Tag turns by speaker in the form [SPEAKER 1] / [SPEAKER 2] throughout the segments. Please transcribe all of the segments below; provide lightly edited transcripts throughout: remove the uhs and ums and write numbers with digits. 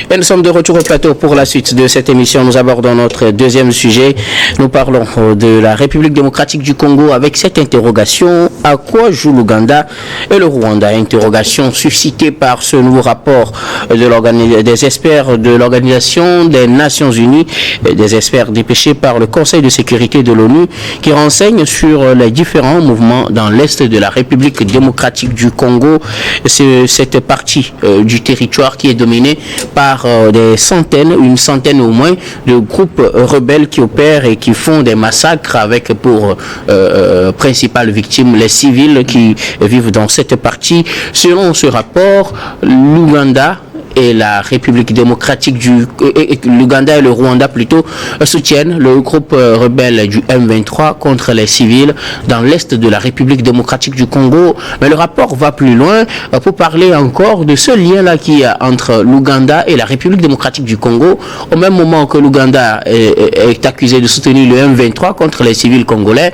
[SPEAKER 1] Et nous sommes de retour au plateau pour la suite de cette émission. Nous abordons notre deuxième sujet. Nous parlons de la République démocratique du Congo avec cette interrogation: à quoi joue l'Ouganda et le Rwanda? Interrogation suscitée par ce nouveau rapport des experts de l'Organisation des Nations Unies, des experts dépêchés par le Conseil de sécurité de l'ONU, qui renseigne sur les différents mouvements dans l'est de la République démocratique du Congo. C'est cette partie du territoire qui est dominée par une centaine au moins de groupes rebelles qui opèrent et qui font des massacres avec pour principales victimes les civils qui vivent dans cette partie. Selon ce rapport, l'Ouganda et la République démocratique l'Ouganda et le Rwanda plutôt soutiennent le groupe rebelle du M23 contre les civils dans l'est de la République démocratique du Congo. Mais le rapport va plus loin pour parler encore de ce lien-là qu'il y a entre l'Ouganda et la République démocratique du Congo. Au même moment que l'Ouganda est accusé de soutenir le M23 contre les civils congolais,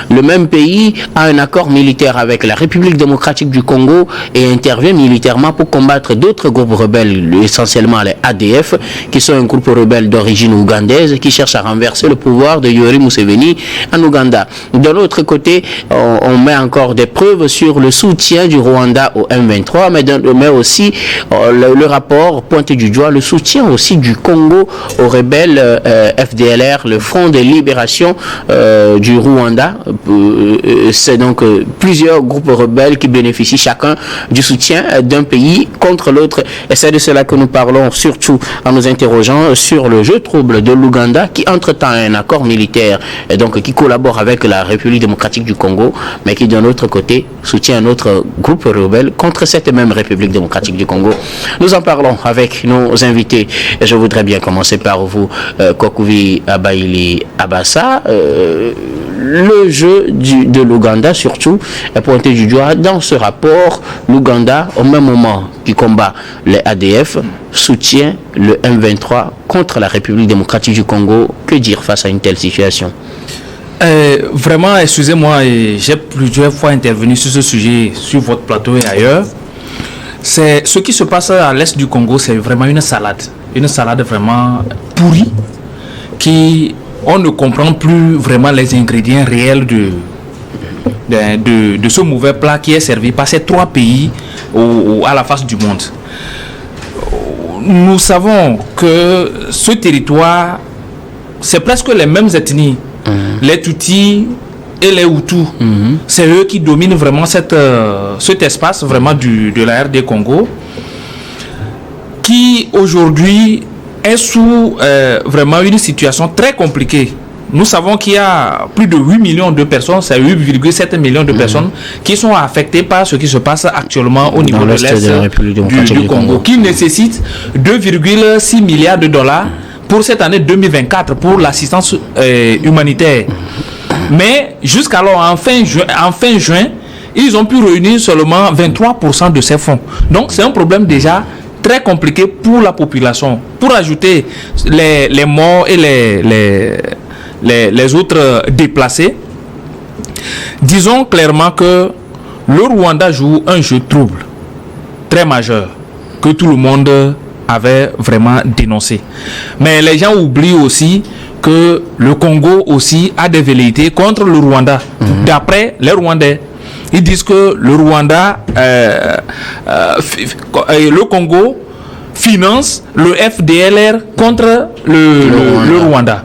[SPEAKER 1] le même pays a un accord militaire avec la République démocratique du Congo et intervient militairement pour combattre d'autres groupes rebelles, essentiellement les ADF, qui sont un groupe rebelle d'origine ougandaise qui cherche à renverser le pouvoir de Yoweri Museveni en Ouganda. De l'autre côté, on met encore des preuves sur le soutien du Rwanda au M23, mais aussi le rapport pointe du doigt le soutien aussi du Congo aux rebelles FDLR, le Front de libération du Rwanda. C'est donc plusieurs groupes rebelles qui bénéficient chacun du soutien d'un pays contre l'autre. Et c'est de cela que nous parlons, surtout en nous interrogeant sur le jeu trouble de l'Ouganda, qui entre-temps a un accord militaire et donc qui collabore avec la République démocratique du Congo, mais qui d'un autre côté soutient un autre groupe rebelle contre cette même République démocratique du Congo. Nous en parlons avec nos invités. Et je voudrais bien commencer par vous, Kokuvi Abaili Abassa. Le jeu de l'Ouganda surtout est pointé du doigt dans ce rapport. L'Ouganda, au même moment qui combat les ADF, soutient le M23 contre la République démocratique du Congo. Que dire face à une telle situation?
[SPEAKER 2] Vraiment, excusez-moi, j'ai plusieurs fois intervenu sur ce sujet, sur votre plateau et ailleurs. C'est ce qui se passe à l'est du Congo, c'est vraiment une salade vraiment pourrie, on ne comprend plus vraiment les ingrédients réels de ce mauvais plat qui est servi par ces trois pays à la face du monde. Nous savons que ce territoire, c'est presque les mêmes ethnies, les Tutsis et les Hutus. C'est eux qui dominent vraiment cet espace vraiment de la RD Congo, qui aujourd'hui est sous vraiment une situation très compliquée. Nous savons qu'il y a plus de 8 millions de personnes, c'est 8,7 millions de personnes qui sont affectées par ce qui se passe actuellement au niveau de l'Est du Congo, qui nécessite 2,6 milliards de dollars pour cette année 2024 pour l'assistance humanitaire. Mais jusqu'alors, en fin juin, ils ont pu réunir seulement 23% de ces fonds. Donc c'est un problème déjà très compliqué pour la population. Pour ajouter les morts et les autres déplacés, disons clairement que le Rwanda joue un jeu trouble, très majeur, que tout le monde avait vraiment dénoncé. Mais les gens oublient aussi que le Congo aussi a des velléités contre le Rwanda. D'après les Rwandais, ils disent que le Rwanda, le Congo finance le FDLR contre le Rwanda.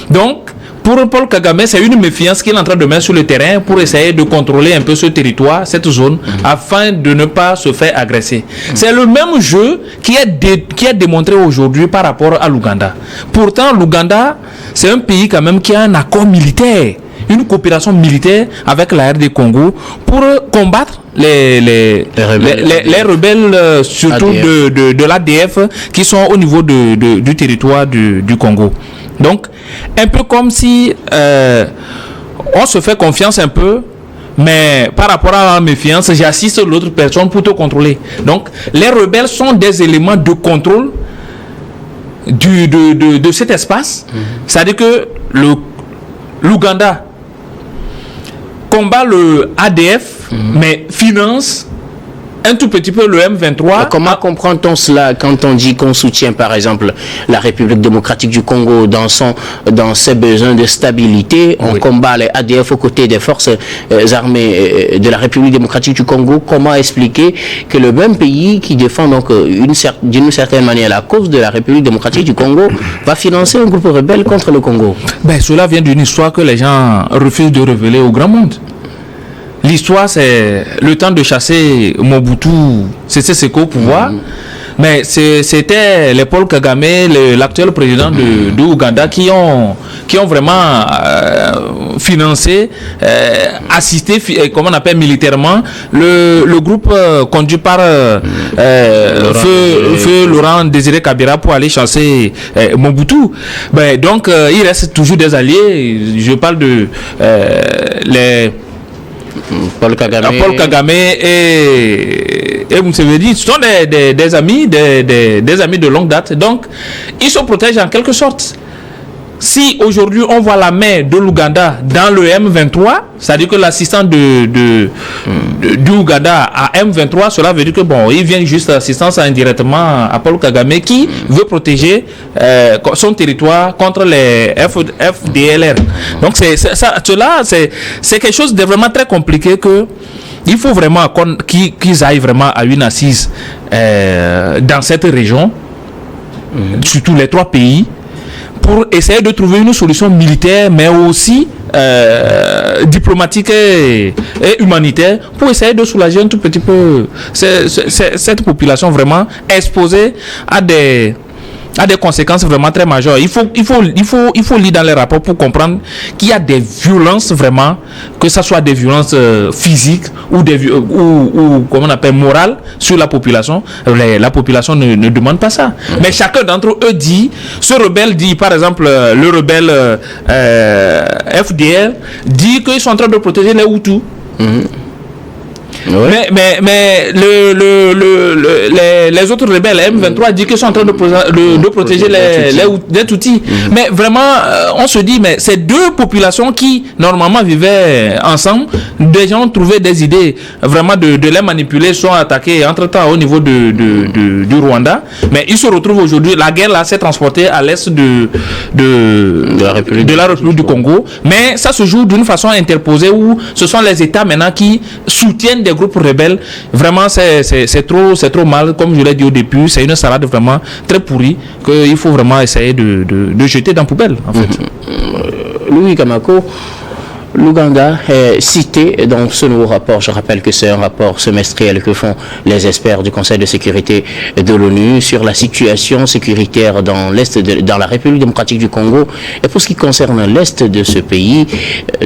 [SPEAKER 2] Donc, pour Paul Kagame, c'est une méfiance qu'il est en train de mettre sur le terrain pour essayer de contrôler un peu ce territoire, cette zone, afin de ne pas se faire agresser. C'est le même jeu qui est démontré aujourd'hui par rapport à l'Ouganda. Pourtant, l'Ouganda, c'est un pays quand même qui a un accord militaire, une coopération militaire avec la RD Congo pour combattre les rebelles surtout de l'ADF qui sont au niveau du territoire du Congo. Donc, un peu comme si on se fait confiance un peu, mais par rapport à la méfiance, j'assiste l'autre personne pour te contrôler. Donc, les rebelles sont des éléments de contrôle de cet espace. C'est-à-dire que l'Ouganda combat le ADF, mais finance un tout petit peu le M23.
[SPEAKER 1] Comment comprend-on cela quand on dit qu'on soutient par exemple la République démocratique du Congo dans ses besoins de stabilité, on combat les ADF aux côtés des forces armées de la République démocratique du Congo? Comment expliquer que le même pays qui défend donc d'une certaine manière la cause de la République démocratique du Congo va financer un groupe rebelle contre le Congo?
[SPEAKER 2] Cela vient d'une histoire que les gens refusent de révéler au grand monde. L'histoire, c'est le temps de chasser Mobutu, c'est qu'au pouvoir. Mais c'était les Paul Kagame, l'actuel président de Ouganda, qui ont vraiment financé, assisté, comment on appelle militairement, le groupe conduit par Feu Laurent Désiré Kabila pour aller chasser Mobutu. Donc, il reste toujours des alliés. Je parle de les Paul Kagame et Museveni sont des amis, des amis de longue date. Donc, ils se protègent en quelque sorte. Si aujourd'hui on voit la main de l'Ouganda dans le M23, c'est-à-dire que l'assistant du Ouganda à M23, cela veut dire que il vient juste l'assistance indirectement à Paul Kagame qui veut protéger son territoire contre les FDLR. Donc c'est quelque chose de vraiment très compliqué que il faut vraiment qu'ils aillent vraiment à une assise dans cette région, surtout les trois pays, pour essayer de trouver une solution militaire, mais aussi diplomatique et humanitaire, pour essayer de soulager un tout petit peu cette population vraiment exposée à des conséquences vraiment très majeures. Il faut lire dans les rapports pour comprendre qu'il y a des violences vraiment, que ce soit des violences physiques ou comment on appelle morales sur la population. La population ne demande pas ça. Mais chacun d'entre eux dit, ce rebelle dit, par exemple, le rebelle FDL dit qu'ils sont en train de protéger les Hutus. Ouais. Mais les autres rebelles, M23, disent qu'ils sont en train de protéger les Tutsis. Mais vraiment, on se dit, mais ces deux populations qui, normalement, vivaient ensemble, des gens trouvaient des idées vraiment de les manipuler, sont attaqués entre-temps au niveau du Rwanda. Mais ils se retrouvent aujourd'hui, la guerre là s'est transportée à l'est de la République du Congo. Mais ça se joue d'une façon interposée où ce sont les États maintenant qui soutiennent des groupes rebelles. Vraiment, c'est trop mal. Comme je l'ai dit au début, c'est une salade vraiment très pourrie qu'il faut vraiment essayer de jeter dans la poubelle, en fait.
[SPEAKER 1] Louis Kamako, l'Ouganda est cité dans ce nouveau rapport. Je rappelle que c'est un rapport semestriel que font les experts du Conseil de sécurité de l'ONU sur la situation sécuritaire dans dans la République démocratique du Congo. Et pour ce qui concerne l'est de ce pays,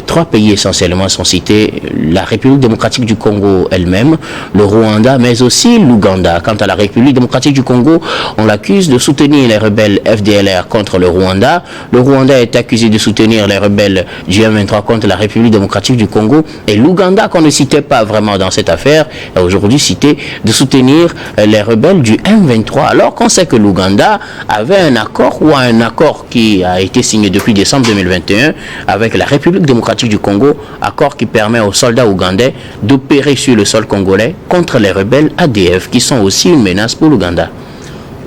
[SPEAKER 1] trois pays essentiellement sont cités: la République démocratique du Congo elle-même, le Rwanda, mais aussi l'Ouganda. Quant à la République démocratique du Congo, on l'accuse de soutenir les rebelles FDLR contre le Rwanda. Le Rwanda est accusé de soutenir les rebelles du M23 contre la République démocratique du Congo, et l'Ouganda, qu'on ne citait pas vraiment dans cette affaire, est aujourd'hui cité de soutenir les rebelles du M23, alors qu'on sait que l'Ouganda avait un accord qui a été signé depuis décembre 2021 avec la République démocratique du Congo, accord qui permet aux soldats ougandais d'opérer sur le sol congolais contre les rebelles ADF, qui sont aussi une menace pour l'Ouganda.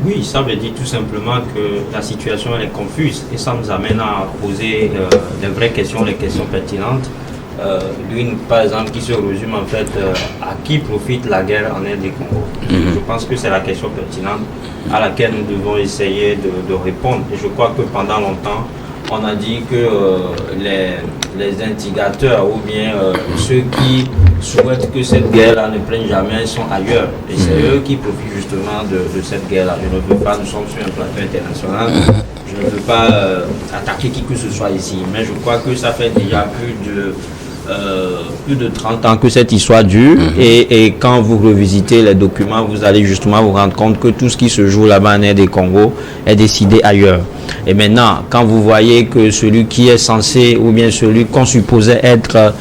[SPEAKER 3] Oui, ça veut dire tout simplement que la situation elle est confuse et ça nous amène à poser des vraies questions, les questions pertinentes. L'une, par exemple, qui se résume en fait à qui profite la guerre en Est du Congo. Je pense que c'est la question pertinente à laquelle nous devons essayer de répondre. Et je crois que pendant longtemps, on a dit que les instigateurs ou bien ceux qui souhaitent que cette guerre-là ne prenne jamais sont ailleurs. Et c'est eux qui profitent justement de cette guerre-là. Je ne veux pas, nous sommes sur un plateau international, je ne veux pas attaquer qui que ce soit ici. Mais je crois que ça fait déjà plus de 30 ans que cette histoire dure. Et quand vous revisitez les documents, vous allez justement vous rendre compte que tout ce qui se joue là-bas en Est des Congo est décidé ailleurs. Et maintenant, quand vous voyez que celui qui est censé, ou bien celui qu'on supposait être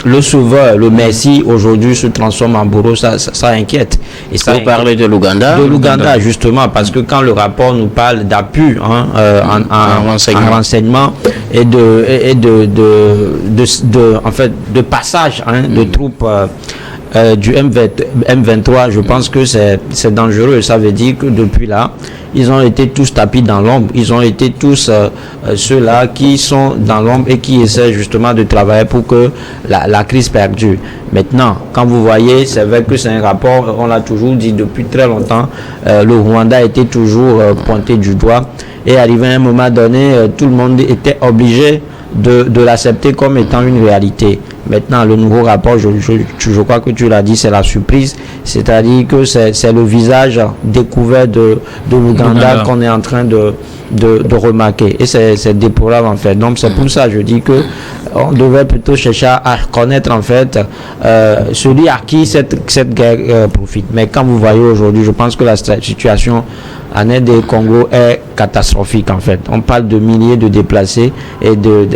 [SPEAKER 3] le sauveur, le Messie, aujourd'hui se transforme en bourreau, ça inquiète. Et ça,
[SPEAKER 1] vous parlez de l'Ouganda?
[SPEAKER 3] De l'Ouganda, justement, parce que quand le rapport nous parle d'appui en renseignement et en fait, de passage de troupes
[SPEAKER 4] du M23, je pense que c'est dangereux. Ça veut dire que depuis là, ils ont été tous tapis dans l'ombre. Ils ont été tous ceux-là qui sont dans l'ombre et qui essaient justement de travailler pour que la crise perdure. Maintenant, quand vous voyez, c'est vrai que c'est un rapport, on l'a toujours dit depuis très longtemps, le Rwanda a été toujours pointé du doigt. Et arrivé à un moment donné, tout le monde était obligé de l'accepter comme étant une réalité. Maintenant, le nouveau rapport, je crois que tu l'as dit, c'est la surprise. C'est-à-dire que c'est le visage découvert de l'Ouganda qu'on est en train de remarquer. Et c'est déplorable en fait. Donc c'est pour ça que je dis que on devait plutôt chercher à reconnaître en fait celui à qui cette guerre profite. Mais quand vous voyez aujourd'hui, je pense que la situation en aide des Congo est catastrophique en fait. On parle de milliers de déplacés et de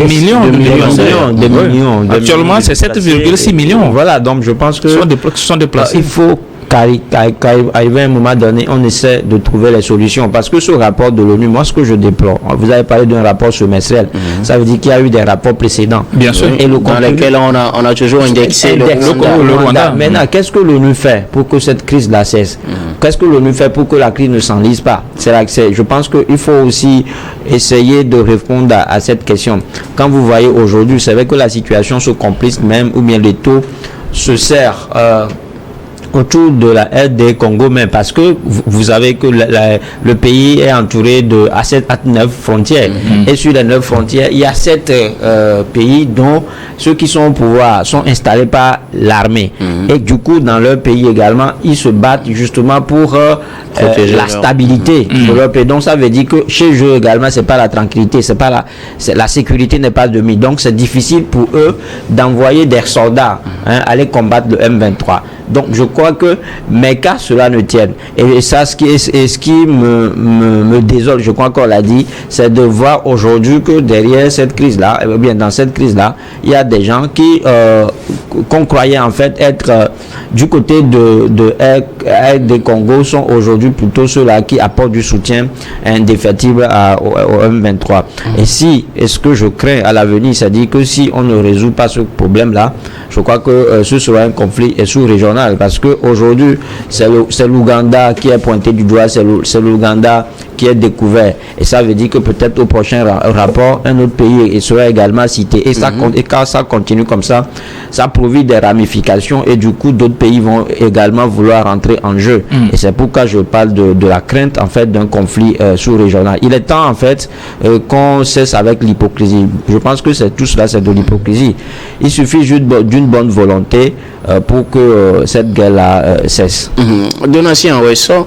[SPEAKER 4] millions.
[SPEAKER 2] Actuellement, c'est 7,6 millions.
[SPEAKER 4] Voilà, donc je pense que
[SPEAKER 2] sont déplacés.
[SPEAKER 4] Il faut qu'arriver à un moment donné, on essaie de trouver les solutions. Parce que ce rapport de l'ONU, moi, ce que je déplore, vous avez parlé d'un rapport semestriel. Ça veut dire qu'il y a eu des rapports précédents.
[SPEAKER 2] Bien sûr.
[SPEAKER 1] Et dans lesquels on a toujours indexé le
[SPEAKER 4] Rwanda. Maintenant, qu'est-ce que l'ONU fait pour que cette crise-là cesse? Qu'est-ce que l'ONU fait pour que la crise ne s'enlise pas? Je pense qu'il faut aussi essayer de répondre à cette question. Quand vous voyez aujourd'hui, c'est vrai que la situation se complique même, ou bien les taux se serrent autour de la aide des Congo, mais parce que vous savez que le pays est entouré de 9 frontières. Et sur les 9 frontières, il y a 7 pays dont ceux qui sont au pouvoir sont installés par l'armée. Et du coup, dans leur pays également, ils se battent justement pour la stabilité de leur pays. Donc ça veut dire que chez eux également, c'est pas la tranquillité, la sécurité n'est pas de mise. Donc c'est difficile pour eux d'envoyer des soldats aller combattre le M23. Donc je crois que, mais qu'à cela ne tienne, et ça ce qui me désole, je crois qu'on l'a dit, c'est de voir aujourd'hui que derrière cette crise là, et bien dans cette crise là, il y a des gens qui qu'on croyait en fait être du côté des Congo sont aujourd'hui plutôt ceux-là qui apportent du soutien indéfectible au M23. Et ce que je crains à l'avenir, c'est-à-dire que si on ne résout pas ce problème-là, je crois que ce sera un conflit sous-régional, parce que aujourd'hui c'est l'Ouganda qui est pointé du doigt, c'est l'Ouganda qui est découvert, et ça veut dire que peut-être au prochain rapport un autre pays sera également cité, et quand ça continue comme ça produit des ramifications, et du coup d'autres pays vont également vouloir rentrer en jeu. Et c'est pourquoi je parle de la crainte en fait d'un conflit sous-régional. Il est temps en fait qu'on cesse avec l'hypocrisie. Je pense que tout cela c'est de l'hypocrisie. Il suffit juste d'une bonne volonté pour que cette guerre-là cesse.
[SPEAKER 1] Donatien Ouesso,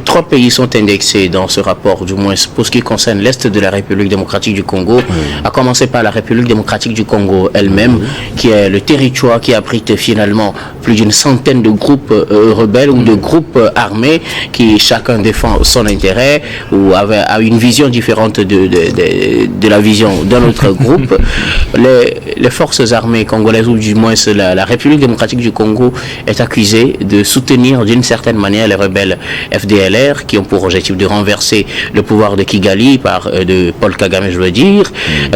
[SPEAKER 1] 3 pays sont indexés dans ce rapport, du moins pour ce qui concerne l'Est de la République démocratique du Congo, à commencer par la République démocratique du Congo elle-même, qui est le territoire qui abrite finalement plus d'une centaine de groupes rebelles ou de groupes armés qui chacun défend son intérêt ou a une vision différente de la vision d'un autre groupe. Les forces armées congolaises, ou du moins la République démocratique du Congo, est accusée de soutenir d'une certaine manière les rebelles FDLR qui ont pour objectif de renverser le pouvoir de Kigali de Paul Kagame, je veux dire.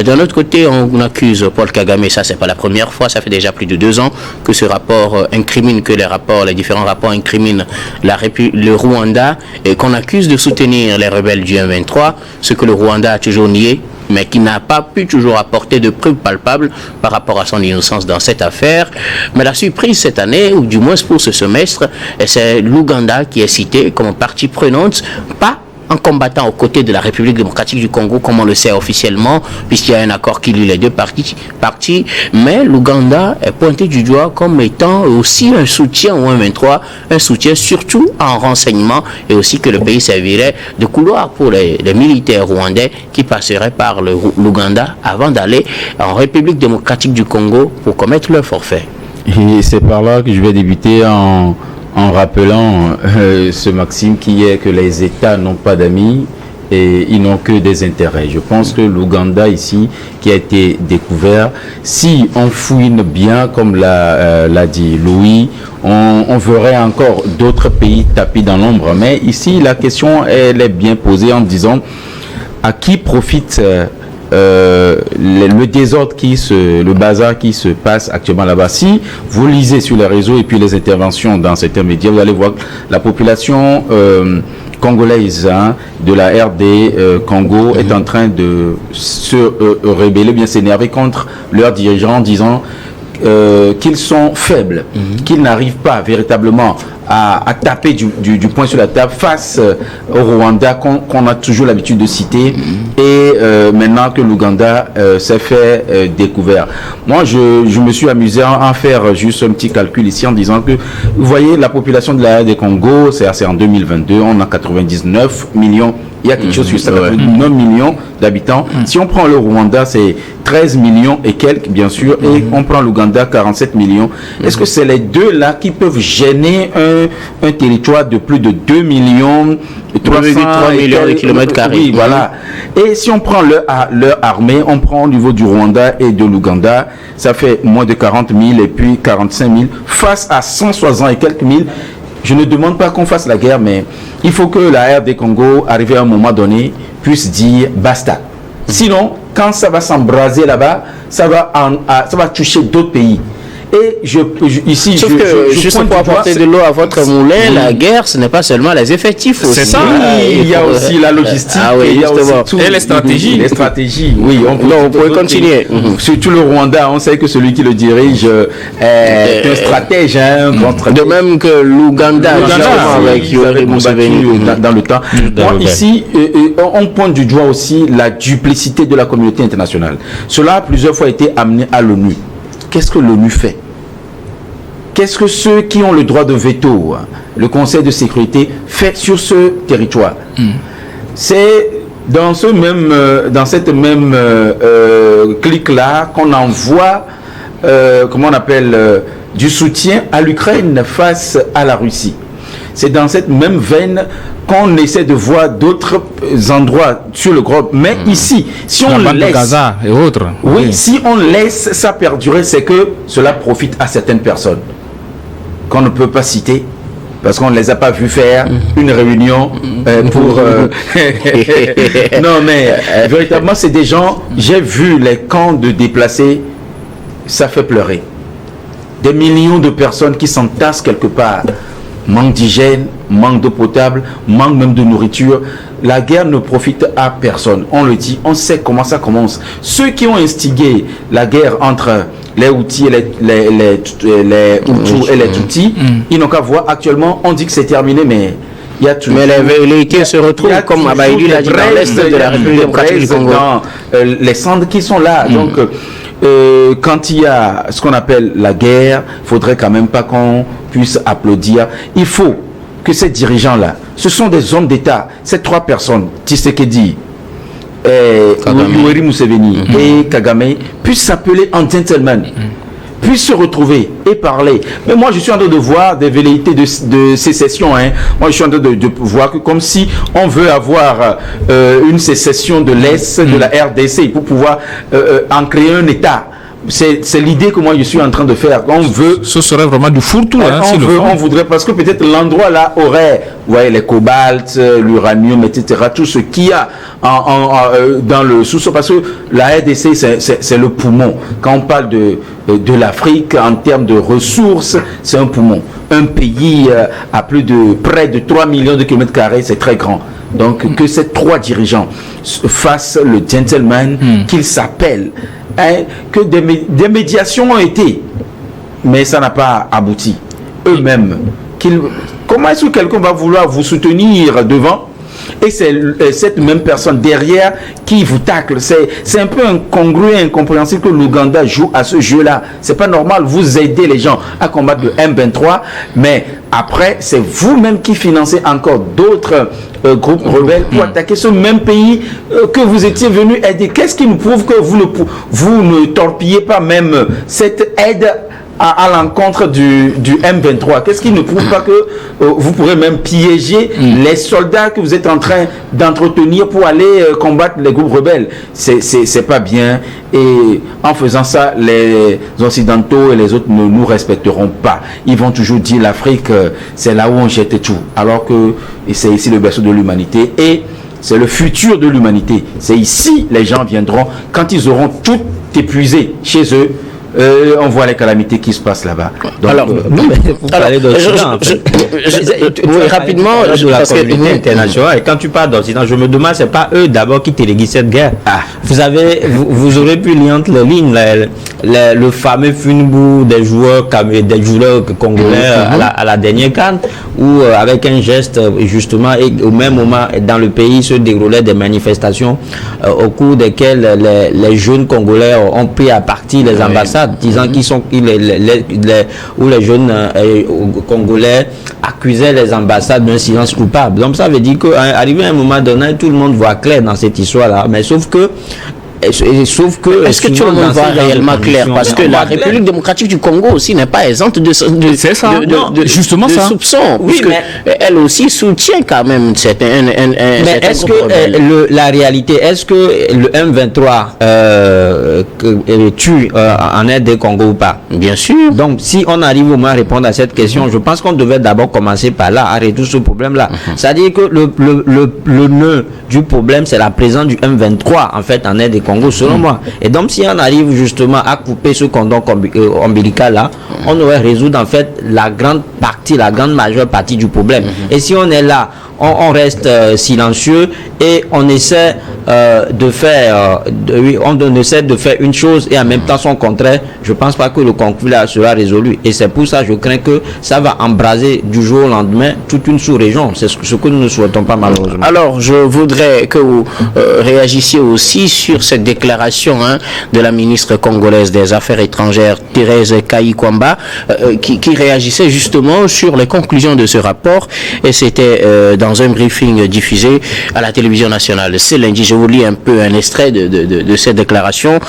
[SPEAKER 1] D'un autre côté, on accuse Paul Kagame, ça c'est pas la première fois, ça fait déjà plus de 2 ans que ce rapport incrimine, que les différents rapports incriminent le Rwanda, et qu'on accuse de soutenir les rebelles du M23, ce que le Rwanda a toujours nié, mais qui n'a pas pu toujours apporter de preuves palpables par rapport à son innocence dans cette affaire. Mais la surprise cette année, ou du moins pour ce semestre, c'est l'Ouganda qui est cité comme partie prenante, pas en combattant aux côtés de la République démocratique du Congo, comme on le sait officiellement, puisqu'il y a un accord qui lie les deux parties, mais l'Ouganda est pointé du doigt comme étant aussi un soutien au M23, un soutien surtout en renseignement, et aussi que le pays servirait de couloir pour les militaires rwandais qui passeraient par l'Ouganda avant d'aller en République démocratique du Congo pour commettre leur forfait.
[SPEAKER 5] Et c'est par là que je vais débuter en rappelant ce maxime qui est que les États n'ont pas d'amis et ils n'ont que des intérêts. Je pense que l'Ouganda ici, qui a été découvert, si on fouine bien, comme l'a dit Louis, on verrait encore d'autres pays tapis dans l'ombre. Mais ici, la question elle est bien posée en disant à qui profite le désordre le bazar qui se passe actuellement là-bas. Si vous lisez sur les réseaux et puis les interventions dans certains médias, vous allez voir que la population congolaise de la RD Congo est en train de se rebeller, bien s'énerver contre leurs dirigeants en disant qu'ils sont faibles, qu'ils n'arrivent pas véritablement à taper du poing sur la table face au Rwanda qu'on a toujours l'habitude de citer et maintenant que l'Ouganda s'est fait découvert. Moi, je me suis amusé à faire juste un petit calcul ici en disant que, vous voyez, la population de la RD Congo, c'est en 2022, on a 99 millions. Il y a quelque chose sur ça, 9 millions d'habitants. Si on prend le Rwanda, c'est 13 millions et quelques, bien sûr, et on prend l'Ouganda, 47 millions. Est-ce que c'est les deux là qui peuvent gêner un territoire de plus de 2 millions
[SPEAKER 1] 3 millions de kilomètres carrés?
[SPEAKER 5] Oui, voilà. Et si on prend leur armée, on prend au niveau du Rwanda et de l'Ouganda, ça fait moins de 40 000 et puis 45 000 face à 160 et quelques mille. Je ne demande pas qu'on fasse la guerre, mais il faut que la RD Congo, arrivé à un moment donné, puisse dire basta. Sinon, quand ça va s'embraser là-bas, ça va toucher d'autres pays. Et ici,
[SPEAKER 1] sauf que juste pour apporter de l'eau à votre moulin, la guerre, ce n'est pas seulement les effectifs aussi.
[SPEAKER 2] C'est ça.
[SPEAKER 5] Il y a aussi la logistique,
[SPEAKER 1] il y a aussi
[SPEAKER 2] et les stratégies.
[SPEAKER 5] Les stratégies, oui.
[SPEAKER 1] On pourrait continuer.
[SPEAKER 5] Surtout le Rwanda, on sait que celui qui le dirige est un stratège.
[SPEAKER 1] De même que l'Ouganda, avec Yoweri Museveni
[SPEAKER 5] dans le temps. Ici, on pointe du doigt aussi la duplicité de la communauté internationale. Cela a plusieurs fois été amené à l'ONU. Qu'est-ce que l'ONU fait? Qu'est-ce que ceux qui ont le droit de veto, le Conseil de sécurité, fait sur ce territoire? C'est dans cette même clique-là qu'on envoie, comment on appelle, du soutien à l'Ukraine face à la Russie. C'est dans cette même veine qu'on essaie de voir d'autres endroits sur le globe. Mais ici, si on laisse
[SPEAKER 2] Gaza et autres.
[SPEAKER 5] Oui, si on laisse ça perdurer, c'est que cela profite à certaines personnes qu'on ne peut pas citer parce qu'on ne les a pas vus faire une réunion pour... Non, mais véritablement, c'est des gens... J'ai vu les camps de déplacés, ça fait pleurer. Des millions de personnes qui s'entassent quelque part. Manque d'hygiène, manque d'eau potable, manque même de nourriture. La guerre ne profite à personne. On le dit, on sait comment ça commence. Ceux qui ont instigé la guerre entre les Houthis et les Hutus et les Tutsis, ils n'ont qu'à voir. Actuellement, on dit que c'est terminé, mais il y a toujours...
[SPEAKER 1] Mais les velléités se retrouvent, comme Abaïdi l'a dit, dans l'est de la République démocratique du Congo.
[SPEAKER 5] Les cendres qui sont là. Donc, quand il y a ce qu'on appelle la guerre, il faudrait quand même pas qu'on puisse applaudir. Il faut que ces dirigeants-là, ce sont des hommes d'État, ces trois personnes, Tshisekedi, Yoweri Museveni et Kagame, puissent s'appeler en gentleman, puissent se retrouver et parler. Mais moi, je suis en train de voir des velléités de sécession. Moi, je suis en train de voir que comme si on veut avoir une sécession de l'Est, de la RDC, pour pouvoir en créer un État. C'est l'idée que moi je suis en train de faire. On veut,
[SPEAKER 2] ce serait vraiment du fourre-tout.
[SPEAKER 5] On voudrait, parce que peut-être l'endroit là aurait, vous voyez, les cobaltes, l'uranium, etc. Tout ce qu'il y a dans le sous-sol, parce que la RDC c'est le poumon. Quand on parle de l'Afrique en termes de ressources, c'est un poumon. Un pays à près de 3 millions de kilomètres carrés, c'est très grand. Donc que ces trois dirigeants fassent le gentleman qu'ils s'appellent. Que des médiations ont été, mais ça n'a pas abouti. Eux-mêmes, comment est-ce que quelqu'un va vouloir vous soutenir devant et c'est cette même personne derrière qui vous tacle? C'est un peu incongru et incompréhensible que l'Ouganda joue à ce jeu-là. C'est pas normal. Vous aidez les gens à combattre le M23, mais après, c'est vous-même qui financez encore d'autres groupes rebelles pour attaquer ce même pays que vous étiez venu aider. Qu'est-ce qui nous prouve que vous ne torpillez pas même cette aide à l'encontre du M23? Qu'est-ce qui ne prouve pas que vous pourrez même piéger les soldats que vous êtes en train d'entretenir pour aller combattre les groupes rebelles? C'est pas bien. Et en faisant ça, les Occidentaux et les autres ne nous respecteront pas. Ils vont toujours dire l'Afrique, c'est là où on jette tout. Alors que c'est ici le berceau de l'humanité. Et c'est le futur de l'humanité. C'est ici les gens viendront quand ils auront tout épuisé chez eux. On voit les calamités qui se passent là-bas. Donc,
[SPEAKER 1] Alors, rapidement,
[SPEAKER 4] parce que l'unité internationale, et quand tu parles d'Occident, je me demande, c'est pas eux d'abord qui téléguisent cette guerre. Vous aurez pu lire entre les lignes le fameux funbourg des joueurs congolais à la dernière CAN, où avec un geste justement, et au même moment dans le pays se déroulaient des manifestations au cours desquelles les jeunes congolais ont pris à partie les ambassades, disant où les jeunes congolais accusaient les ambassades d'un silence coupable. Donc ça veut dire qu'arrivé à un moment donné, tout le monde voit clair dans cette histoire-là, mais sauf que
[SPEAKER 1] est-ce que tout le monde voit réellement clair? Parce que la République démocratique du Congo aussi n'est pas exempte de soupçons. Oui, mais elle aussi soutient quand même certains.
[SPEAKER 4] Mais est-ce que la réalité, est-ce que le M23 tue en aide des Congo ou pas?
[SPEAKER 1] Bien sûr.
[SPEAKER 4] Donc, si on arrive au moins à répondre à cette question, je pense qu'on devait d'abord commencer par là, à résoudre ce problème-là. C'est-à-dire que le nœud du problème, c'est la présence du M23 en fait en aide des Congo, selon moi. Et donc, si on arrive justement à couper ce cordon ombilical là, on aurait résolu en fait la grande majeure partie du problème. Et si on est là, on reste silencieux et on essaie de faire une chose et en même temps son contraire, je pense pas que le conflit là sera résolu. Et c'est pour ça que je crains que ça va embraser du jour au lendemain toute une sous-région. C'est ce que nous ne souhaitons pas malheureusement.
[SPEAKER 1] Alors, je voudrais que vous réagissiez aussi sur cette déclaration de la ministre congolaise des Affaires étrangères, Thérèse Kayi-Kwamba, qui réagissait justement sur les conclusions de ce rapport. Et c'était dans un briefing diffusé à la télévision nationale ce lundi. Je vous lis un peu un extrait de cette déclaration,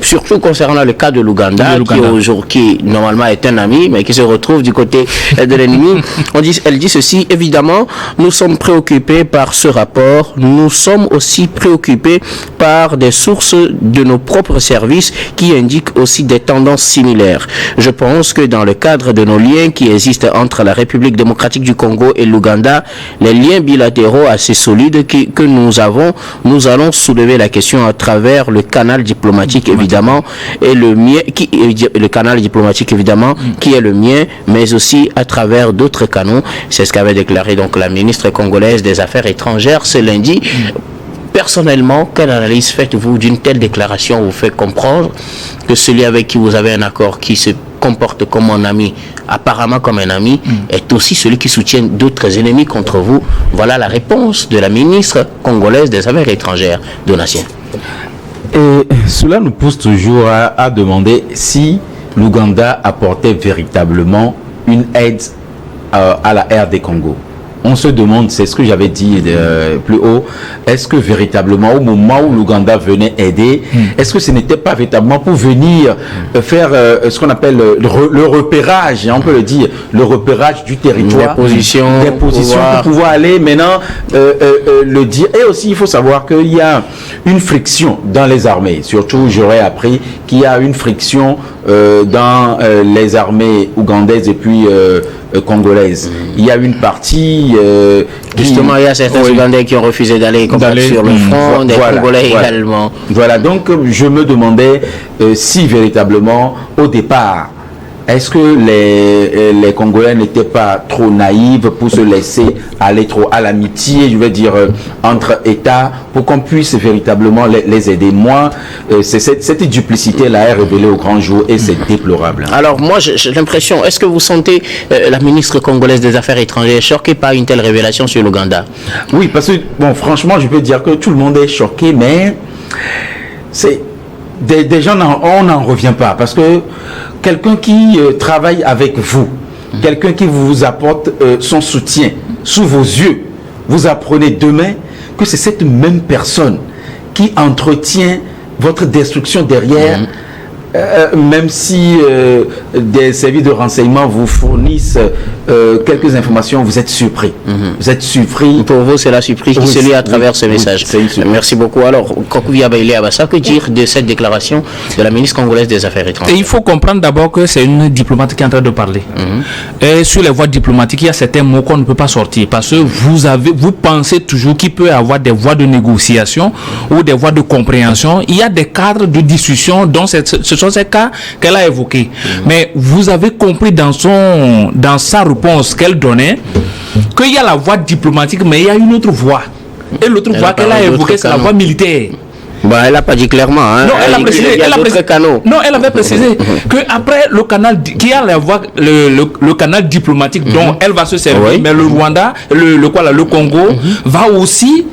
[SPEAKER 1] surtout concernant le cas de l'Ouganda, qui normalement est un ami, mais qui se retrouve du côté de l'ennemi. Elle dit ceci: évidemment, nous sommes préoccupés par ce rapport. Nous sommes aussi préoccupés par des sources de nos propres services qui indiquent aussi des tendances similaires. Je pense que dans le cadre de nos liens qui existent entre la République démocratique du Congo et l'Ouganda, les liens bilatéraux assez solides que nous avons, nous allons soulever la question à travers le canal diplomatique évidemment, et le canal diplomatique évidemment qui est le mien, mais aussi à travers d'autres canaux. C'est ce qu'avait déclaré donc la ministre congolaise des Affaires étrangères ce lundi. Personnellement, quelle analyse faites-vous d'une telle déclaration? Vous fait comprendre que celui avec qui vous avez un accord, qui se comporte comme un ami, apparemment comme un ami, est aussi celui qui soutient d'autres ennemis contre vous. Voilà la réponse de la ministre congolaise des Affaires étrangères, Donatien.
[SPEAKER 5] Et cela nous pousse toujours à demander si l'Ouganda apportait véritablement une aide à la RD Congo. On se demande, c'est ce que j'avais dit plus haut, est-ce que véritablement au moment où l'Ouganda venait aider, est-ce que ce n'était pas véritablement pour venir faire ce qu'on appelle le repérage, on peut le dire, le repérage du territoire,
[SPEAKER 1] des positions
[SPEAKER 5] pour pouvoir aller maintenant le dire. Et aussi il faut savoir qu'il y a une friction dans les armées, surtout j'aurais appris qu'il y a une friction dans les armées ougandaises et puis congolaises. Il y a une partie
[SPEAKER 1] justement, il y a certains Ougandais qui ont refusé d'aller sur le front, des Congolais également.
[SPEAKER 5] Voilà, donc je me demandais si véritablement au départ, est-ce que les Congolais n'étaient pas trop naïfs pour se laisser aller trop à l'amitié, je veux dire, entre États, pour qu'on puisse véritablement les aider. Moi, cette duplicité-là est révélée au grand jour et c'est déplorable.
[SPEAKER 1] Alors moi, j'ai l'impression, est-ce que vous sentez la ministre congolaise des Affaires étrangères choquée par une telle révélation sur l'Ouganda?
[SPEAKER 5] Oui, parce que, bon, franchement, je peux dire que tout le monde est choqué, mais c'est... Des gens, on n'en revient pas, parce que quelqu'un qui travaille avec vous, quelqu'un qui vous apporte son soutien sous vos yeux, vous apprenez demain que c'est cette même personne qui entretient votre destruction derrière même si des services de renseignement vous fournissent quelques informations, vous êtes surpris. Vous êtes surpris.
[SPEAKER 1] Pour vous, c'est la surprise qui se lit à travers ce message.
[SPEAKER 5] Oui,
[SPEAKER 1] merci beaucoup. Alors, Kokouya Bailey Abassa, que dire de cette déclaration de la ministre congolaise des Affaires étrangères?
[SPEAKER 2] Et il faut comprendre d'abord que c'est une diplomate qui est en train de parler. Et sur les voies diplomatiques, il y a certains mots qu'on ne peut pas sortir parce que vous pensez toujours qu'il peut y avoir des voies de négociation ou des voies de compréhension. Il y a des cadres de discussion dont ce sont ces cas qu'elle a évoqués. Mais vous avez compris dans sa réponse qu'elle donnait qu'il y a la voie diplomatique, mais il y a une autre voie. Et l'autre voie qu'elle a évoquée, c'est la voie militaire.
[SPEAKER 1] Bah, elle n'a pas dit clairement. Hein.
[SPEAKER 2] Non, elle a précisé. Elle avait précisé que après le canal, qu'il y a la voie, le canal diplomatique dont elle va se servir, mais le Rwanda, le Congo va aussi.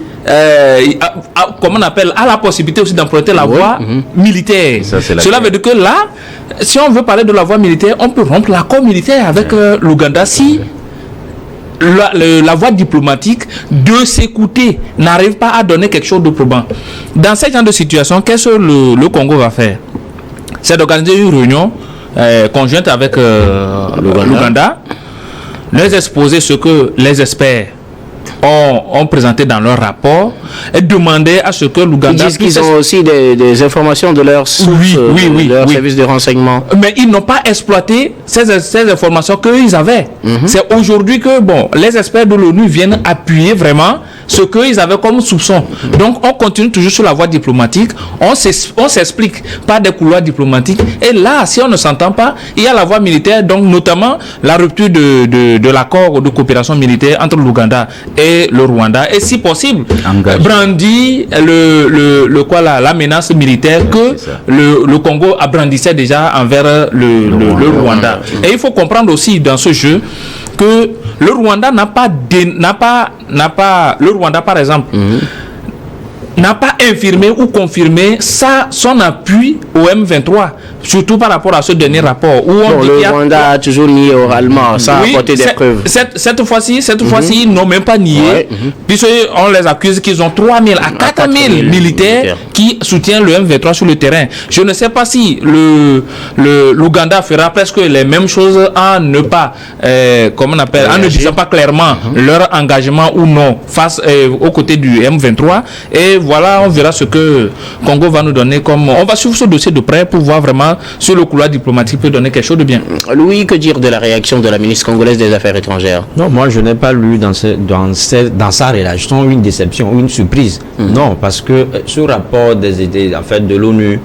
[SPEAKER 2] Comment on appelle, a la possibilité aussi d'emprunter la voie militaire. Cela veut dire que là, si on veut parler de la voie militaire, on peut rompre l'accord militaire avec l'Ouganda si la voie diplomatique de s'écouter n'arrive pas à donner quelque chose de probant. Dans ce genre de situation, qu'est-ce que le Congo va faire? C'est d'organiser une réunion conjointe avec l'Ouganda, leur exposer ce que les experts ont présenté dans leur rapport et demander à ce que l'Ouganda...
[SPEAKER 1] Ils disent qu'ils ont aussi des informations de leurs sources, de leurs services de renseignement.
[SPEAKER 2] Mais ils n'ont pas exploité ces informations qu'ils avaient. C'est aujourd'hui que les experts de l'ONU viennent appuyer vraiment ce qu'ils avaient comme soupçon. Donc on continue toujours sur la voie diplomatique, on s'explique par des couloirs diplomatiques. Et là, si on ne s'entend pas, il y a la voie militaire, donc notamment la rupture de l'accord de coopération militaire entre l'Ouganda et le Rwanda. Et si possible, brandit la menace militaire que le Congo a brandissait déjà envers le Rwanda. Et il faut comprendre aussi dans ce jeu que le Rwanda le Rwanda par exemple n'a pas infirmé ou confirmé son appui au M23, surtout par rapport à ce dernier rapport où on dit
[SPEAKER 1] le Rwanda a toujours nié oralement, ça a apporté des preuves.
[SPEAKER 2] Cette fois-ci, ils n'ont même pas nié, puisqu'on les accuse qu'ils ont 3000 à 4000 militaires qui soutiennent le M23 sur le terrain. Je ne sais pas si l'Ouganda fera presque les mêmes choses en ne pas, en ne disant pas clairement leur engagement ou non face aux côtés du M23. Et voilà, on verra ce que Congo va nous donner comme... On va suivre ce dossier de près pour voir vraiment si le couloir diplomatique peut donner quelque chose de bien.
[SPEAKER 1] Louis, que dire de la réaction de la ministre congolaise des Affaires étrangères?
[SPEAKER 4] Non, moi je n'ai pas lu dans sa réaction une déception ou une surprise. Non, parce que ce rapport de l'ONU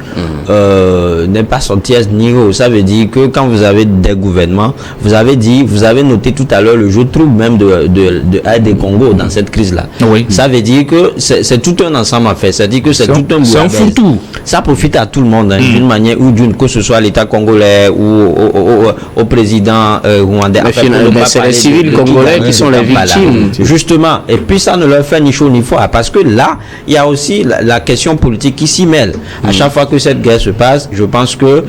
[SPEAKER 4] n'est pas sorti à ce niveau. Ça veut dire que quand vous avez des gouvernements, vous avez noté tout à l'heure le jeu trouble même de AD Congo dans cette crise-là.
[SPEAKER 2] Oui.
[SPEAKER 4] Ça veut dire que c'est tout un ensemble à faire. C'est-à-dire que c'est tout un
[SPEAKER 2] C'est un foutu.
[SPEAKER 4] Ça profite à tout le monde, d'une manière ou d'une, que ce soit à l'État congolais ou au président rwandais.
[SPEAKER 1] C'est les civils congolais qui sont les victimes.
[SPEAKER 4] Justement. Et puis ça ne leur fait ni chaud ni froid. Parce que là, il y a aussi la question politique qui s'y mêle. À chaque fois que cette guerre se passe, je pense que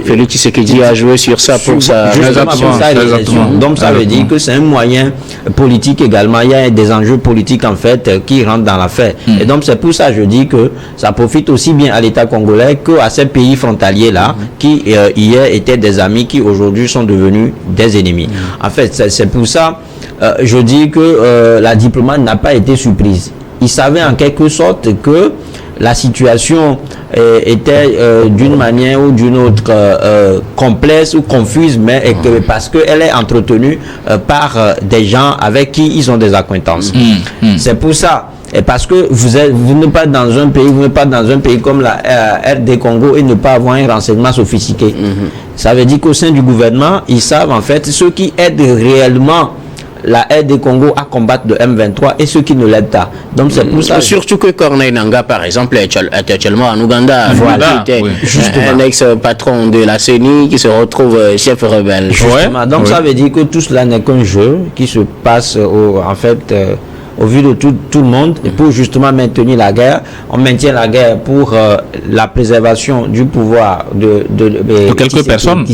[SPEAKER 1] Félix Tshisekedi a joué sur ça pour sa
[SPEAKER 4] réalisation. Donc ça veut dire que c'est un moyen politique également. Il y a des enjeux politiques en fait qui rentrent dans l'affaire. Et donc c'est pour ça que je dis que ça profite aussi bien à l'État congolais qu'à ces pays frontaliers là qui hier étaient des amis qui aujourd'hui sont devenus des ennemis. En fait c'est pour ça je dis que la diplomate n'a pas été surprise. Il savait en quelque sorte que la situation était d'une manière ou d'une autre complexe ou confuse, mais parce qu'elle est entretenue par des gens avec qui ils ont des acquaintances. C'est pour ça. Et parce que vous n'êtes pas dans un pays, comme la RD Congo et ne pas avoir un renseignement sophistiqué. Ça veut dire qu'au sein du gouvernement, ils savent en fait ceux qui aident réellement la RD Congo à combattre le M23 et ceux qui ne l'aident pas. Donc c'est pour ça.
[SPEAKER 1] Surtout que Corneille Nangaa, par exemple, est actuellement en Ouganda.
[SPEAKER 4] Voilà.
[SPEAKER 1] Un ex-patron de la CENI qui se retrouve chef rebelle.
[SPEAKER 4] Donc ça veut dire que tout cela n'est qu'un jeu qui se passe au vu de tout le monde, et pour justement maintenir la guerre. On maintient la guerre pour la préservation du pouvoir de
[SPEAKER 2] quelques personnes.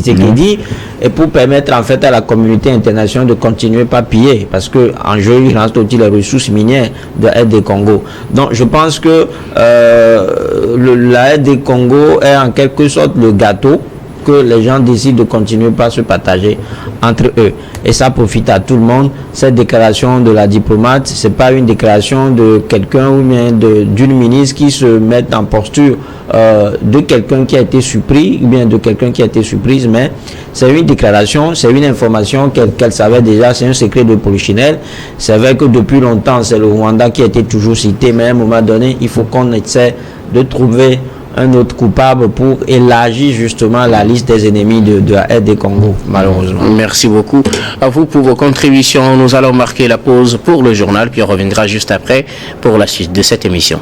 [SPEAKER 4] Et pour permettre en fait à la communauté internationale de continuer pas piller, parce que en jeu il reste aussi les ressources minières de RD Congo. Donc je pense que la RD Congo est en quelque sorte le gâteau que les gens décident de continuer par se partager entre eux. Et ça profite à tout le monde. Cette déclaration de la diplomate, c'est pas une déclaration de quelqu'un ou bien d'une ministre qui se met en posture de quelqu'un qui a été surpris ou bien de quelqu'un qui a été surprise, mais c'est une déclaration, c'est une information qu'elle savait déjà, c'est un secret de polichinelle. C'est vrai que depuis longtemps, c'est le Rwanda qui a été toujours cité, mais à un moment donné, il faut qu'on essaie de trouver un autre coupable pour élargir justement la liste des ennemis de la RD Congo, malheureusement.
[SPEAKER 1] Merci beaucoup à vous pour vos contributions. Nous allons marquer la pause pour le journal, puis on reviendra juste après pour la suite de cette émission.